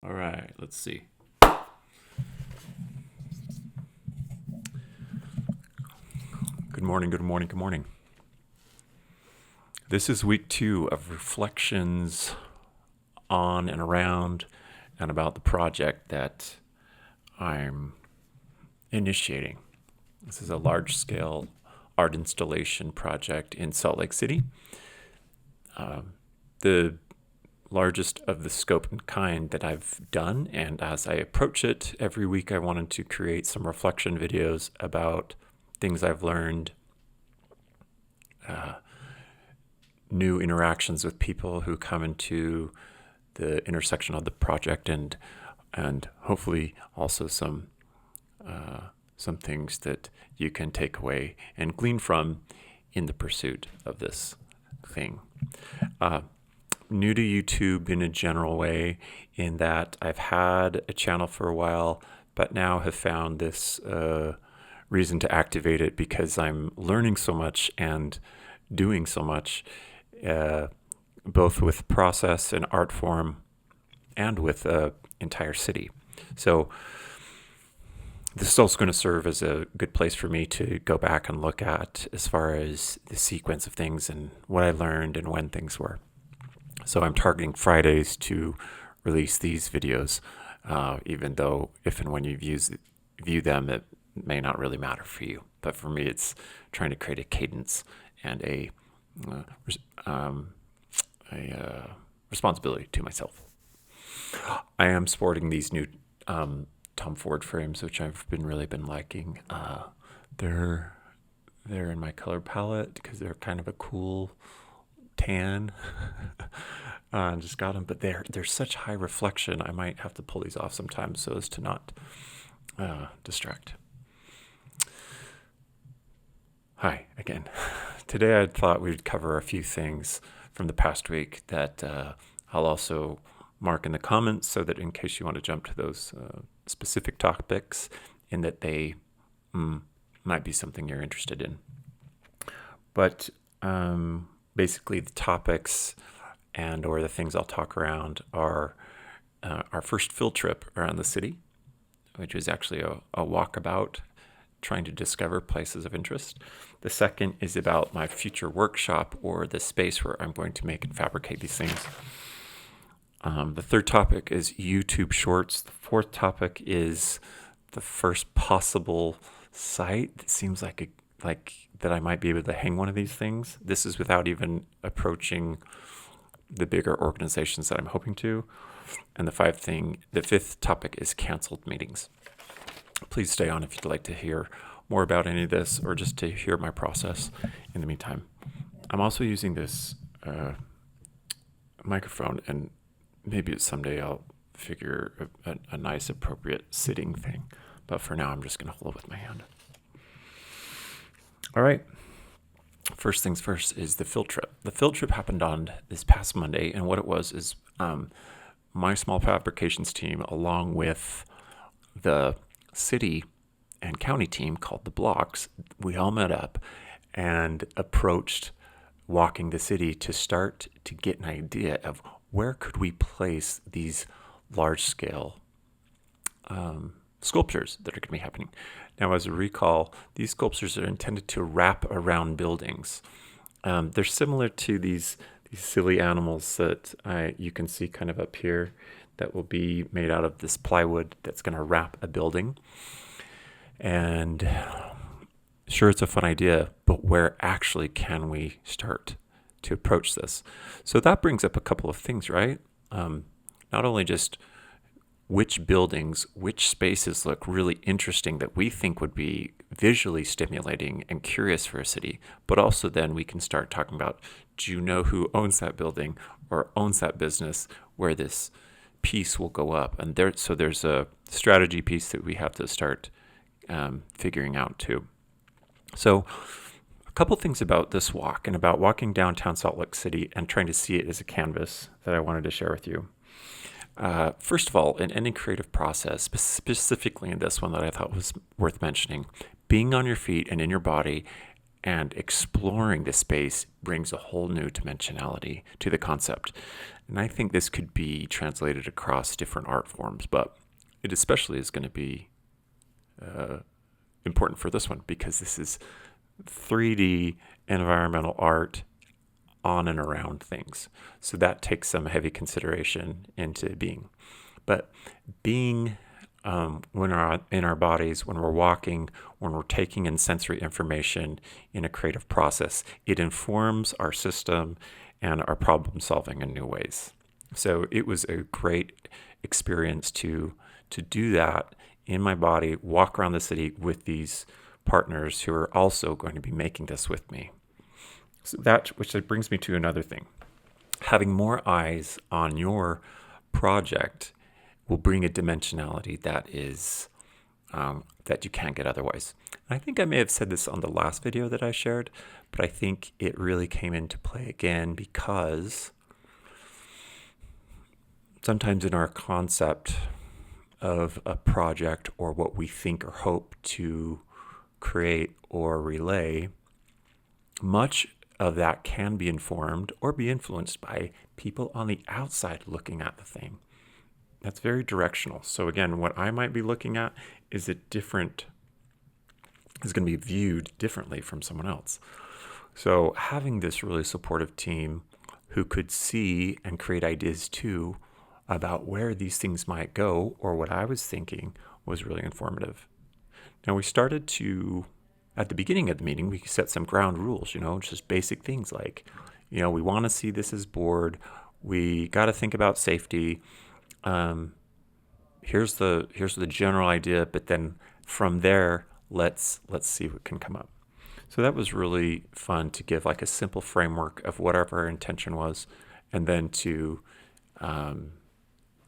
All right, let's see. Good morning, good morning, good morning. This is week 2 of reflections on and around and about the project that I'm initiating. This is a large-scale art installation project in Salt Lake City. The largest of the scope and kind that I've done, and as I approach it every week, I wanted to create some reflection videos about things I've learned, new interactions with people who come into the intersection of the project, and hopefully also some things that you can take away and glean from in the pursuit of this thing. New to YouTube in a general way, in that I've had a channel for a while, but now have found this reason to activate it because I'm learning so much and doing so much, both with process and art form and with the entire city. So this is also going to serve as a good place for me to go back and look at as far as the sequence of things and what I learned and when things were. So I'm targeting Fridays to release these videos, even though if and when you view them, it may not really matter for you. But for me, it's trying to create a cadence and a responsibility to myself. I am sporting these new Tom Ford frames, which I've really been liking. They're in my color palette because they're kind of a cool tan. Just got them, but they're such high reflection. I might have to pull these off sometimes so as to not distract. Hi again. Today I thought we'd cover a few things from the past week that I'll also mark in the comments, so that in case you want to jump to those specific topics, in that they might be something you're interested in. But basically the topics and or the things I'll talk around are our first field trip around the city, which is actually a walkabout, trying to discover places of interest. The second is about my future workshop, or the space where I'm going to make and fabricate these things. The third topic is YouTube Shorts. The fourth topic is the first possible site that seems like that I might be able to hang one of these things. This is without even approaching the bigger organizations that I'm hoping to. And the fifth topic is canceled meetings. Please stay on if you'd like to hear more about any of this, or just to hear my process in the meantime. I'm also using this microphone, and maybe someday I'll figure a nice, appropriate sitting thing. But for now, I'm just going to hold it with my hand. All right. First things first is the field trip. The field trip happened on this past Monday, and what it was is my small fabrications team, along with the city and county team called the Blocks, we all met up and approached walking the city to start to get an idea of where could we place these large-scale sculptures that are going to be happening. Now, as a recall, these sculptures are intended to wrap around buildings. They're similar to these silly animals that you can see kind of up here, that will be made out of this plywood that's going to wrap a building. And sure, it's a fun idea, but where actually can we start to approach this? So that brings up a couple of things, right? Not only just which buildings, which spaces look really interesting that we think would be visually stimulating and curious for a city, but also then we can start talking about, do you know who owns that building or owns that business where this piece will go up? And there's a strategy piece that we have to start figuring out too. So a couple things about this walk and about walking downtown Salt Lake City and trying to see it as a canvas that I wanted to share with you. First of all, in any creative process, specifically in this one that I thought was worth mentioning, being on your feet and in your body and exploring this space brings a whole new dimensionality to the concept. And I think this could be translated across different art forms, but it especially is going to be important for this one because this is 3D environmental art on and around things. So that takes some heavy consideration into being. But being when we're in our bodies, when we're walking, when we're taking in sensory information in a creative process, it informs our system and our problem solving in new ways. So it was a great experience to do that in my body, walk around the city with these partners who are also going to be making this with me. So which brings me to another thing. Having more eyes on your project will bring a dimensionality that is that you can't get otherwise. And I think I may have said this on the last video that I shared, but I think it really came into play again because sometimes in our concept of a project or what we think or hope to create or relay, much of that can be informed or be influenced by people on the outside looking at the thing. That's very directional. So again, what I might be looking at is going to be viewed differently from someone else. So having this really supportive team who could see and create ideas too about where these things might go or what I was thinking was really informative. Now we started to, at the beginning of the meeting, we set some ground rules, just basic things like, we want to see this as board. We got to think about safety. Here's the general idea, but then from there, let's see what can come up. So that was really fun to give like a simple framework of whatever our intention was, and then to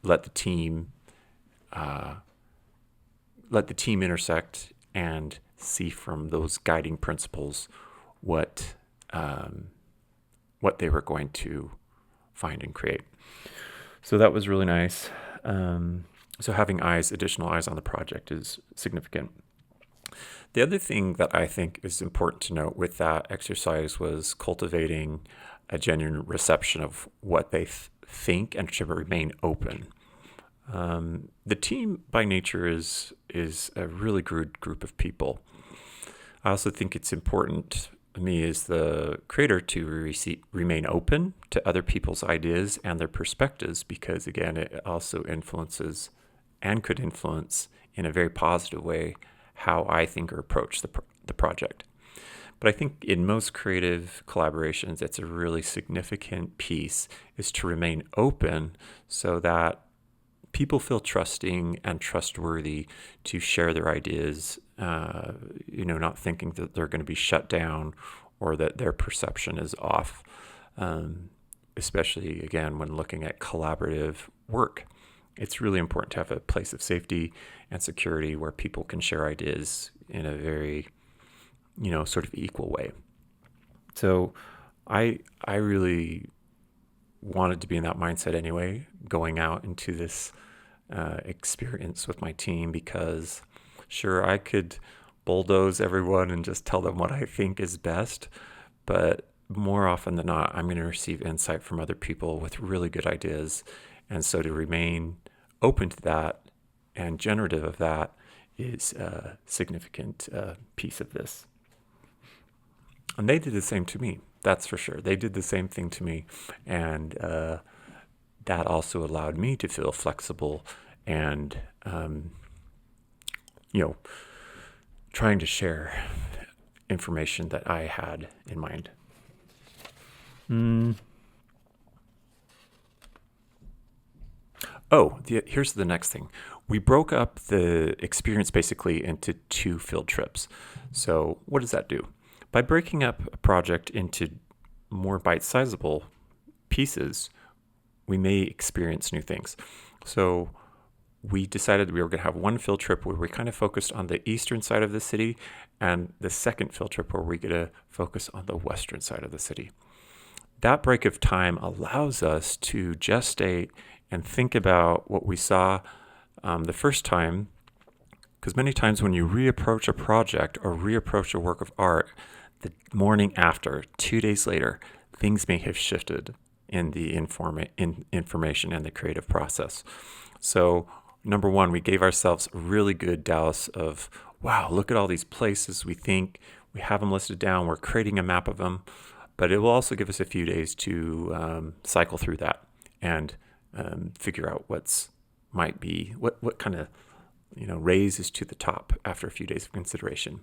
let the team intersect and see from those guiding principles what they were going to find and create. So that was really nice. So having additional eyes on the project is significant. The other thing that I think is important to note with that exercise was cultivating a genuine reception of what they think and to remain open. The team by nature is a really good group of people. I also think it's important to me as the creator to remain open to other people's ideas and their perspectives because, again, it also influences and could influence in a very positive way how I think or approach the project. But I think in most creative collaborations, it's a really significant piece is to remain open so that people feel trusting and trustworthy to share their ideas, not thinking that they're going to be shut down or that their perception is off, especially, again, when looking at collaborative work. It's really important to have a place of safety and security where people can share ideas in a very, sort of equal way. So I really wanted to be in that mindset anyway, going out into this experience with my team, because sure, I could bulldoze everyone and just tell them what I think is best, but more often than not, I'm going to receive insight from other people with really good ideas. And so to remain open to that and generative of that is a significant piece of this. And they did the same to me, that's for sure. They did the same thing to me. And that also allowed me to feel flexible and, trying to share information that I had in mind. Here's the next thing. We broke up the experience basically into 2 field trips. So what does that do? By breaking up a project into more bite-sizable pieces, we may experience new things. So we decided we were going to have one field trip where we kind of focused on the eastern side of the city, and the second field trip where we're going to focus on the western side of the city. That break of time allows us to gestate and think about what we saw the first time, because many times when you reapproach a project or reapproach a work of art, the morning after, 2 days later, things may have shifted. in the information and the creative process. So number one, we gave ourselves a really good dose of, wow, look at all these places we think, we have them listed down, we're creating a map of them, but it will also give us a few days to cycle through that and figure out what kind of raises to the top after a few days of consideration.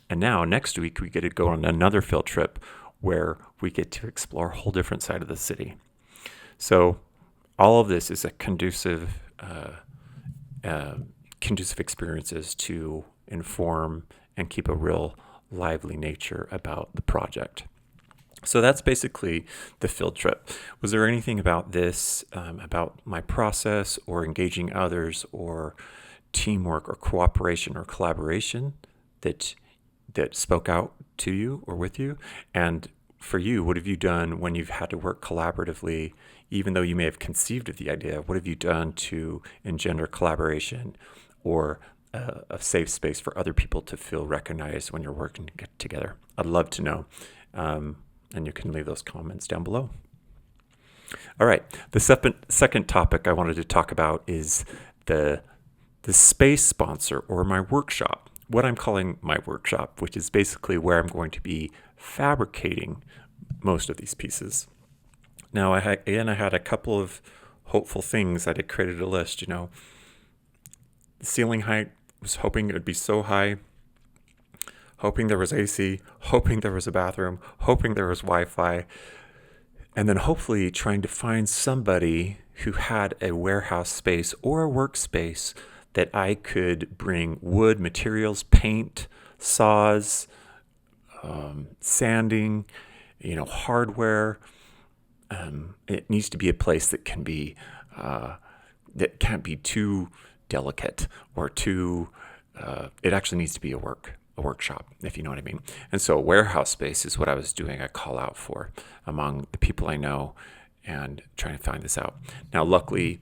And now next week we get to go on another field trip where we get to explore a whole different side of the city. So all of this is a conducive experiences to inform and keep a real lively nature about the project. So that's basically the field trip. Was there anything about this, about my process or engaging others or teamwork or cooperation or collaboration that spoke out to you or with you? And for you, what have you done when you've had to work collaboratively, even though you may have conceived of the idea? What have you done to engender collaboration or a safe space for other people to feel recognized when you're working together? I'd love to know. And you can leave those comments down below. All right, the second topic I wanted to talk about is the space sponsor or my workshop, what I'm calling my workshop, which is basically where I'm going to be fabricating most of these pieces. Now, I had a couple of hopeful things. I had created a list, the ceiling height, was hoping it would be so high, hoping there was AC, hoping there was a bathroom, hoping there was Wi-Fi, and then hopefully trying to find somebody who had a warehouse space or a workspace that I could bring wood, materials, paint, saws, sanding, hardware. It needs to be a place that can be, that can't be too delicate or too, it actually needs to be a workshop, if you know what I mean. And so a warehouse space is what I was doing a call out for among the people I know and trying to find this out. Now, luckily,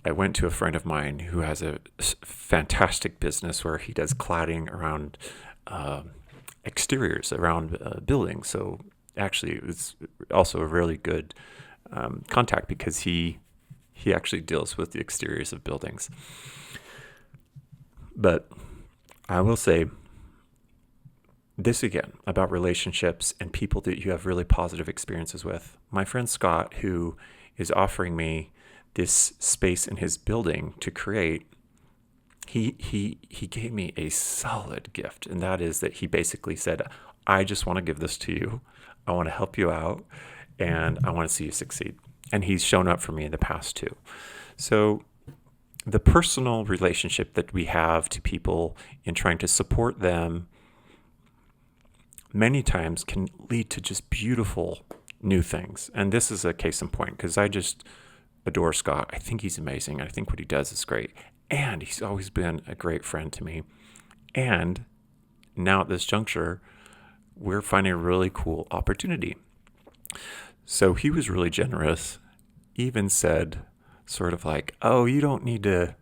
I went to a friend of mine who has a fantastic business where he does cladding around exteriors, around buildings. So actually, it was also a really good contact because he actually deals with the exteriors of buildings. But I will say this again about relationships and people that you have really positive experiences with. My friend Scott, who is offering me this space in his building to create, he gave me a solid gift, and that is that he basically said, I just want to give this to you. I want to help you out, and I want to see you succeed. And he's shown up for me in the past too. So the personal relationship that we have to people in trying to support them many times can lead to just beautiful new things. And this is a case in point because I just adore Scott. I think he's amazing. I think what he does is great. And he's always been a great friend to me. And now at this juncture, we're finding a really cool opportunity. So he was really generous, even said sort of like, oh, you don't need to,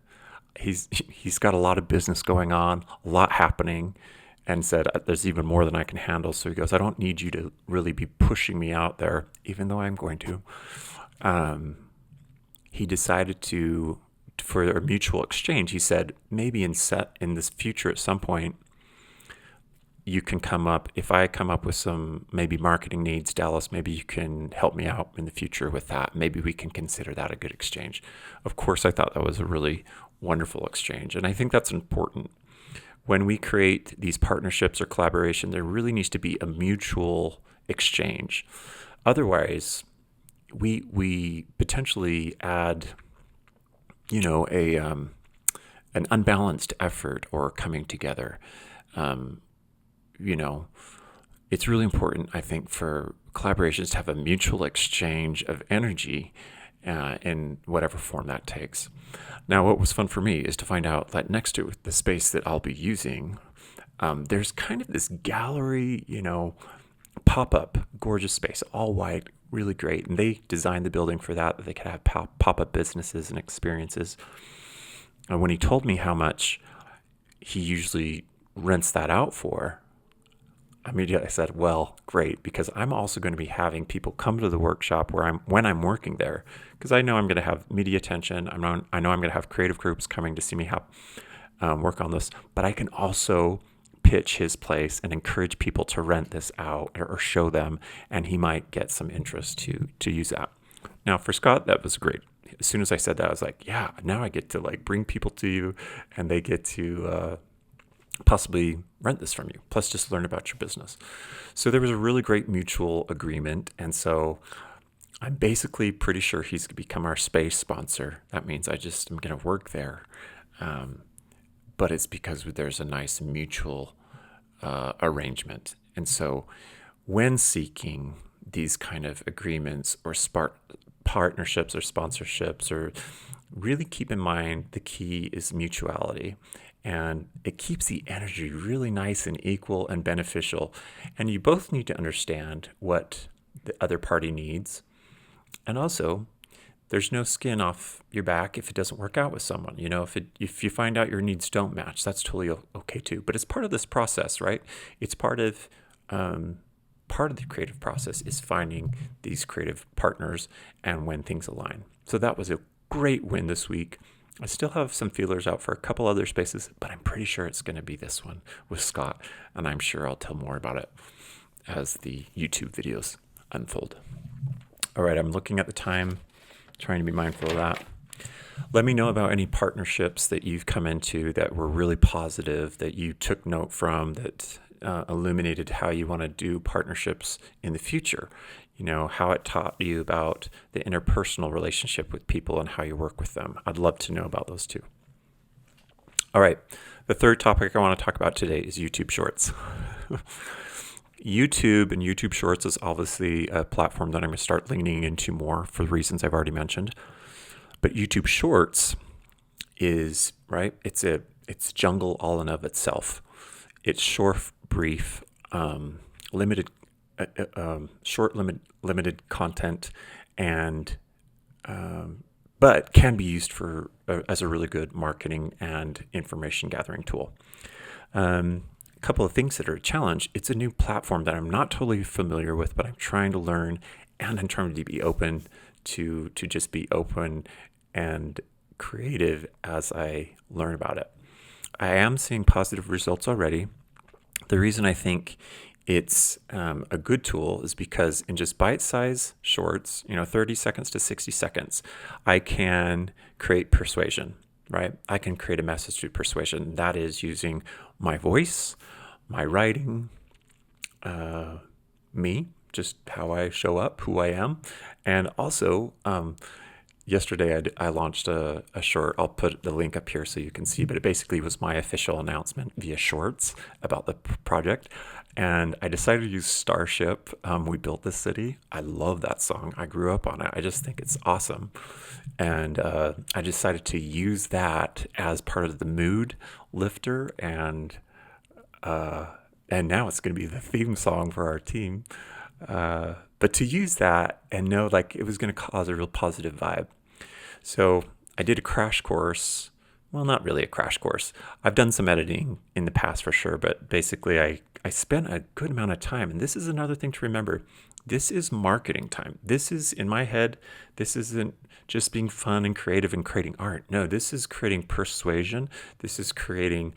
he's got a lot of business going on, a lot happening, and said, there's even more than I can handle. So he goes, I don't need you to really be pushing me out there, even though I'm going to. He decided for a mutual exchange, he said, maybe in this future at some point, you can come up, if I come up with some maybe marketing needs, Dallas, maybe you can help me out in the future with that. Maybe we can consider that a good exchange. Of course, I thought that was a really wonderful exchange. And I think that's important. When we create these partnerships or collaboration, there really needs to be a mutual exchange. Otherwise, we potentially add, an unbalanced effort or coming together. It's really important, I think, for collaborations to have a mutual exchange of energy in whatever form that takes. Now, what was fun for me is to find out that next to the space that I'll be using, there's kind of this gallery, pop-up, gorgeous space, all white, really great. And they designed the building for that they could have pop-up businesses and experiences. And when he told me how much he usually rents that out for, immediately said, well, great, because I'm also going to be having people come to the workshop when I'm working there, because I know I'm going to have media attention. I know I'm going to have creative groups coming to see me work on this, but I can also pitch his place and encourage people to rent this out or show them, and he might get some interest to use that. Now for Scott, that was great. As soon as I said that, I was like, yeah, now I get to like bring people to you, and they get to possibly rent this from you, plus just learn about your business. So there was a really great mutual agreement, and so I'm basically pretty sure he's going to become our space sponsor. That means I just am going to work there. But it's because there's a nice mutual arrangement. And so when seeking these kind of agreements or partnerships or sponsorships, or really keep in mind the key is mutuality. And it keeps the energy really nice and equal and beneficial. And you both need to understand what the other party needs. And also, there's no skin off your back if it doesn't work out with someone. You know, if you find out your needs don't match, that's totally okay too. But it's part of this process, right? It's part of the creative process is finding these creative partners and when things align. So that was a great win this week. I still have some feelers out for a couple other spaces, but I'm pretty sure it's going to be this one with Scott, and I'm sure I'll tell more about it as the YouTube videos unfold. All right, I'm looking at the time, trying to be mindful of that. Let me know about any partnerships that you've come into that were really positive, that you took note from, that illuminated how you want to do partnerships in the future. You know, how it taught you about the interpersonal relationship with people and how you work with them. I'd love to know about those too. All right, the third topic I want to talk about today is YouTube Shorts. YouTube and YouTube Shorts is obviously a platform that I'm going to start leaning into more for the reasons I've already mentioned. But YouTube Shorts is, right, it's jungle all in of itself. It's short, brief, limited content, and but can be used for as a really good marketing and information gathering tool. A couple of things that are a challenge. It's a new platform that I'm not totally familiar with, but I'm trying to learn, and I'm trying to be open to just be open and creative as I learn about it. I am seeing positive results already. The reason I think it's a good tool is because in just bite-sized shorts, 30 seconds to 60 seconds, I can create persuasion, right? I can create a message through persuasion. That is using my voice, my writing, me, just how I show up, who I am. And also, yesterday I launched a short. I'll put the link up here so you can see, but it basically was my official announcement via Shorts about the project. And I decided to use Starship. We Built This City. I love that song. I grew up on it. I just think it's awesome. And I decided to use that as part of the mood lifter. And now it's going to be the theme song for our team. But to use that and know like it was going to cause a real positive vibe. So I did a crash course. Well, not really a crash course. I've done some editing in the past for sure, but basically I spent a good amount of time. And this is another thing to remember. This is marketing time. This is, in my head, this isn't just being fun and creative and creating art. No, this is creating persuasion. This is creating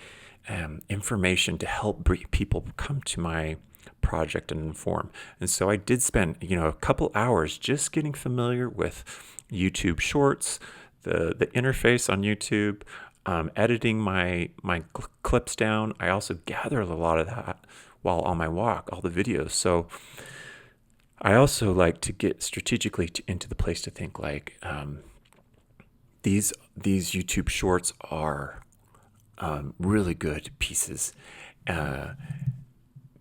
information to help people come to my project and inform. And so I did spend, a couple hours just getting familiar with YouTube Shorts, the interface on YouTube, editing my clips down. I also gathered a lot of that while on my walk, all the videos. So I also like to get strategically into the place to think like these YouTube Shorts are really good pieces.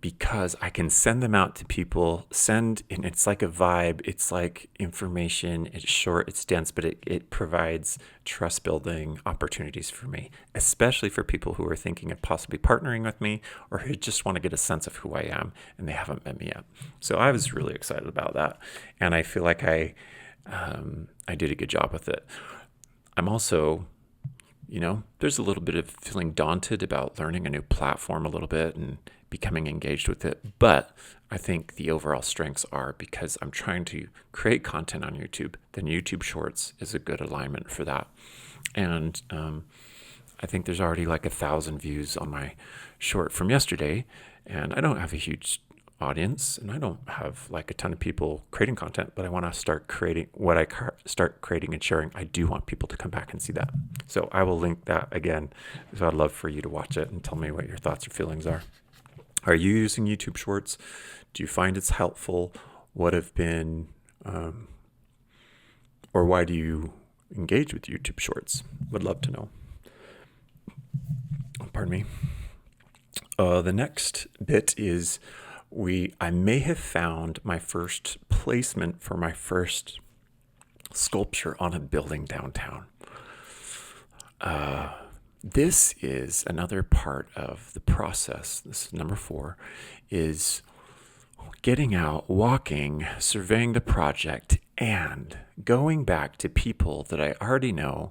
Because I can send them out to people, and it's like a vibe, it's like information, it's short, it's dense, but it provides trust building opportunities for me, especially for people who are thinking of possibly partnering with me or who just want to get a sense of who I am and they haven't met me yet. So I was really excited about that. And I feel like I did a good job with it. I'm also there's a little bit of feeling daunted about learning a new platform a little bit and becoming engaged with it. But I think the overall strengths are because I'm trying to create content on YouTube, then YouTube Shorts is a good alignment for that. And I think there's already like 1,000 views on my short from yesterday, and I don't have a huge audience, and I don't have like a ton of people creating content, but I want to start creating what I start creating and sharing. I do want people to come back and see that. So I will link that again. So I'd love for you to watch it and tell me what your thoughts or feelings are. Are you using YouTube Shorts? Do you find it's helpful? What have been, or why do you engage with YouTube Shorts? Would love to know. Pardon me. The next bit is I may have found my first placement for my first sculpture on a building downtown. This is another part of the process. This is number 4, is getting out, walking, surveying the project, and going back to people that I already know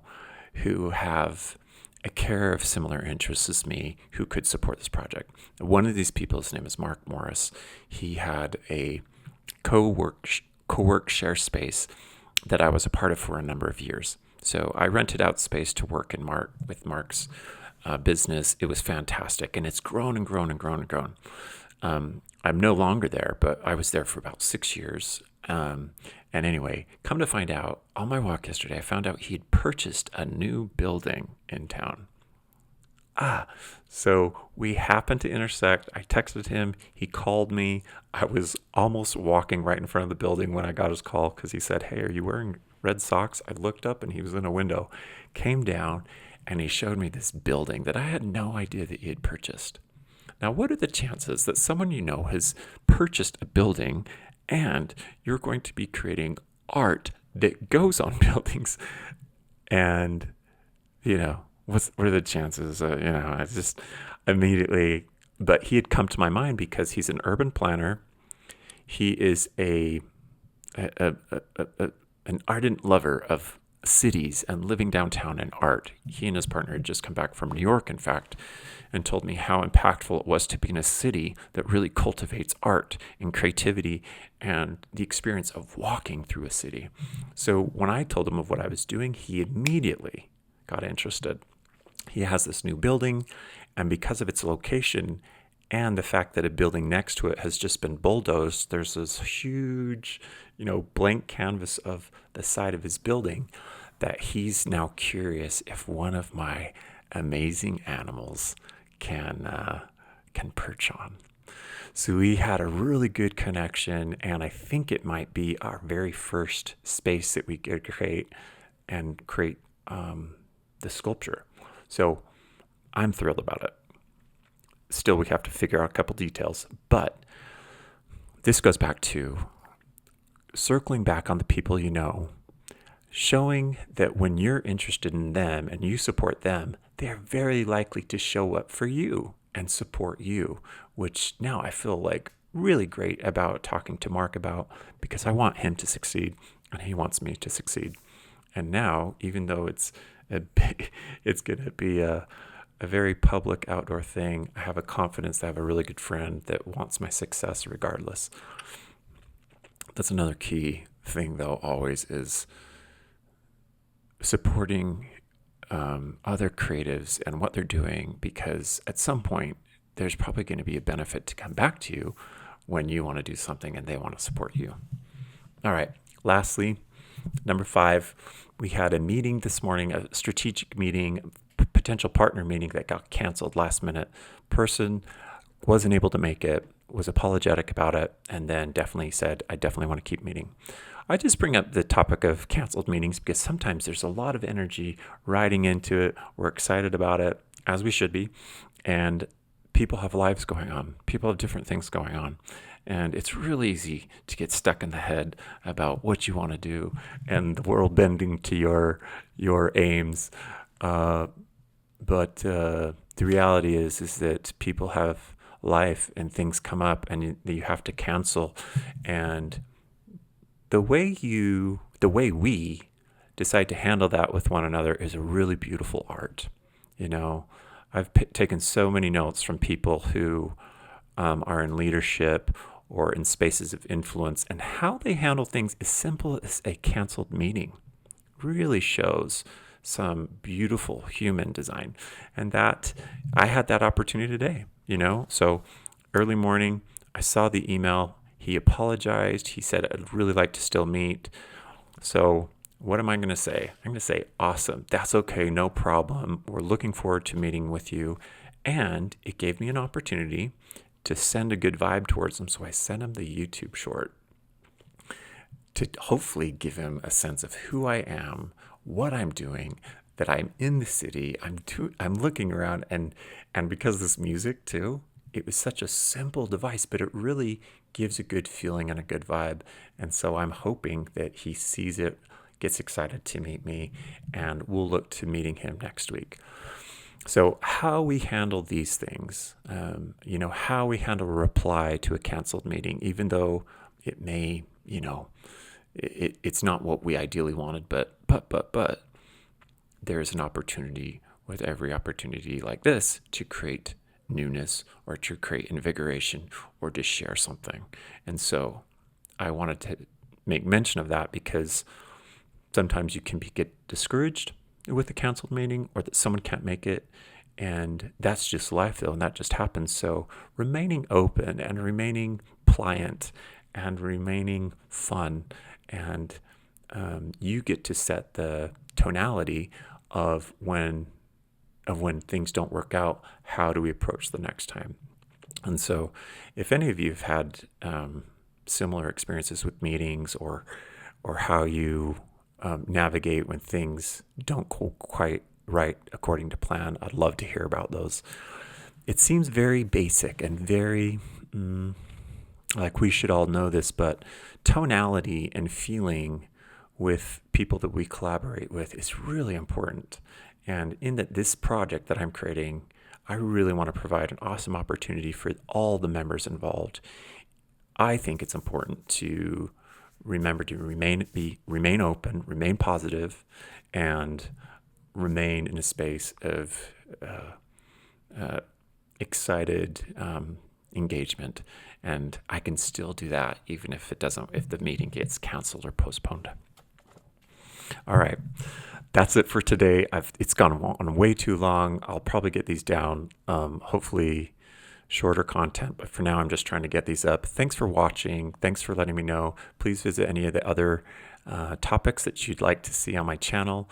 who have a care of similar interests as me who could support this project. One of these people, his name is Mark Morris. He had a co-work share space that I was a part of for a number of years. So I rented out space to work with Mark's business. It was fantastic, and it's grown and grown and grown and grown. I'm no longer there, but I was there for about 6 years. And anyway, come to find out, on my walk yesterday, I found out he had purchased a new building in town. So we happened to intersect. I texted him. He called me. I was almost walking right in front of the building when I got his call because he said, "Hey, are you wearing red socks?" I looked up and he was in a window, came down, and he showed me this building that I had no idea that he had purchased. Now, what are the chances that someone you know has purchased a building and you're going to be creating art that goes on buildings? And, what are the chances? I just immediately, but he had come to my mind because he's an urban planner. He is an ardent lover of cities and living downtown and art. He and his partner had just come back from New York, in fact, and told me how impactful it was to be in a city that really cultivates art and creativity and the experience of walking through a city. So when I told him of what I was doing, he immediately got interested. He has this new building, and because of its location and the fact that a building next to it has just been bulldozed, there's this huge, blank canvas of the side of his building that he's now curious if one of my amazing animals can perch on. So we had a really good connection, and I think it might be our very first space that we could create the sculpture. So I'm thrilled about it. Still, we have to figure out a couple details, but this goes back to circling back on the people you know, showing that when you're interested in them and you support them, they're very likely to show up for you and support you, which now I feel like really great about talking to Mark about, because I want him to succeed and he wants me to succeed. And now, even though it's going to be a very public outdoor thing, I have a confidence that I have a really good friend that wants my success regardless. That's another key thing, though, always is supporting other creatives and what they're doing, because at some point there's probably going to be a benefit to come back to you when you want to do something and they want to support you. All right. Lastly, number 5, we had a meeting this morning, a strategic meeting, potential partner meeting that got canceled last minute. Person wasn't able to make it, was apologetic about it, and then definitely said, I definitely want to keep meeting. I just bring up the topic of canceled meetings because sometimes there's a lot of energy riding into it. We're excited about it, as we should be, and people have lives going on. People have different things going on. And it's really easy to get stuck in the head about what you want to do and the world bending to your aims. But the reality is that people have life and things come up and you have to cancel. And the way we decide to handle that with one another is a really beautiful art. You know, I've taken so many notes from people who are in leadership or in spaces of influence, and how they handle things as simple as a canceled meeting really shows some beautiful human design. And that I had that opportunity today, you know. So early morning, I saw the email. He apologized. He said, I'd really like to still meet. So what am I going to say? I'm going to say, awesome. That's okay. No problem. We're looking forward to meeting with you. And it gave me an opportunity to send a good vibe towards him. So I sent him the YouTube short to hopefully give him a sense of who I am, what I'm doing, that I'm in the city. I'm looking around, and because this music too, it was such a simple device, but it really gives a good feeling and a good vibe. And so I'm hoping that he sees it, gets excited to meet me, and we'll look to meeting him next week. So how we handle these things, you know, how we handle a reply to a canceled meeting, even though it may, you know, it's not what we ideally wanted, but there's an opportunity with every opportunity like this to create newness or to create invigoration or to share something. And so I wanted to make mention of that, because sometimes you can get discouraged with a canceled meeting, or that someone can't make it. And that's just life though, and that just happens. So remaining open and remaining pliant and remaining fun, and you get to set the tonality of when things don't work out. How do we approach the next time? And so if any of you have had similar experiences with meetings, or how you navigate when things don't go quite right according to plan, I'd love to hear about those. It seems very basic and very like we should all know this, but tonality and feeling with people that we collaborate with is really important. And in this project that I'm creating, I really want to provide an awesome opportunity for all the members involved. I think it's important to remember to remain open, remain positive, and remain in a space of excited engagement. And I can still do that even if the meeting gets canceled or postponed. All right, that's it for today. It's gone on way too long. I'll probably get these down, hopefully shorter content, but for now I'm just trying to get these up. Thanks for watching. Thanks for letting me know. Please visit any of the other topics that you'd like to see on my channel.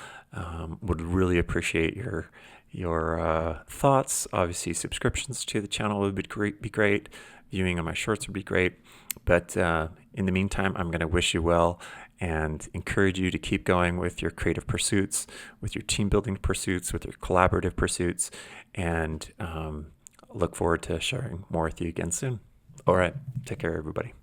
Would really appreciate your thoughts. Obviously, subscriptions to the channel would be great. Viewing of my shorts would be great. But in the meantime, I'm going to wish you well and encourage you to keep going with your creative pursuits, with your team building pursuits, with your collaborative pursuits, and look forward to sharing more with you again soon. All right, take care, everybody.